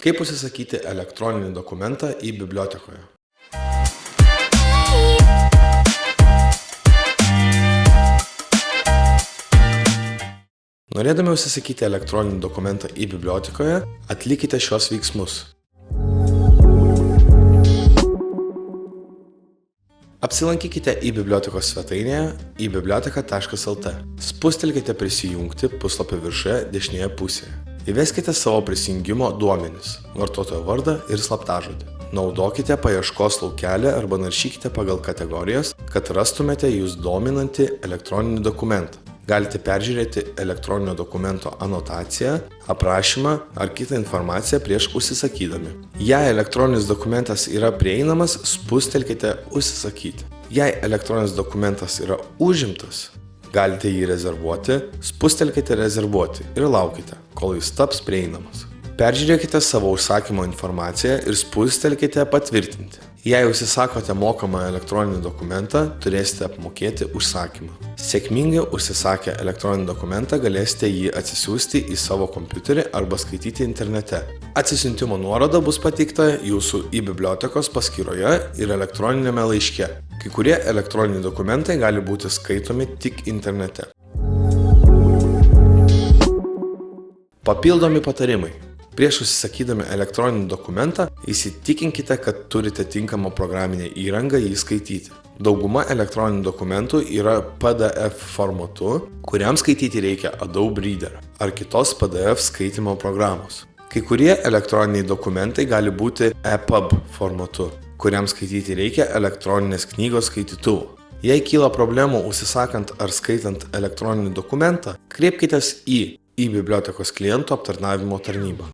Kaip užsisakyti elektroninį dokumentą į bibliotekoje? Norėdami užsisakyti elektroninį dokumentą į bibliotekoje, atlikite šios veiksmus. Apsilankykite į bibliotekos svetainėje ibiblioteka.lt. Spustelkite prisijungti puslapio viršuje dešinėje pusėje. Įveskite savo prisijungimo duomenis, vartotojo vardą ir slaptažodį. Naudokite paieškos laukelį arba naršykite pagal kategorijas, kad rastumėte jūs dominantį elektroninį dokumentą. Galite peržiūrėti elektroninio dokumento anotaciją, aprašymą ar kitą informaciją prieš užsisakydami. Jei elektroninis dokumentas yra prieinamas, spustelkite užsisakyti. Jei elektroninis dokumentas yra užimtas, galite jį rezervuoti, spustelkite rezervuoti ir laukite, kol jis taps prieinamas. Peržiūrėkite savo užsakymo informaciją ir spustelkite patvirtinti. Jei užsisakote mokamą elektroninį dokumentą, turėsite apmokėti užsakymą. Sėkmingai užsisakę elektroninį dokumentą galėsite jį atsisiųsti į savo kompiuterį arba skaityti internete. Atsisiuntimo nuoroda bus pateikta jūsų bibliotekos paskyroje ir elektroninėme laiške. Kai kurie elektroniniai dokumentai gali būti skaitomi tik internete. Papildomi patarimai. Prieš užsisakydami elektroninį dokumentą, įsitikinkite, kad turite tinkamą programinę įrangą jį skaityti. Dauguma elektroninių dokumentų yra PDF formatu, kuriam skaityti reikia Adobe Reader ar kitos PDF skaitimo programos. Kai kurie elektroniniai dokumentai gali būti EPUB formatu, kuriam skaityti reikia elektroninės knygos skaitytuvo. Jei kyla problemų užsisakant ar skaitant elektroninį dokumentą, kreipkitės į bibliotekos klientų aptarnavimo tarnybą.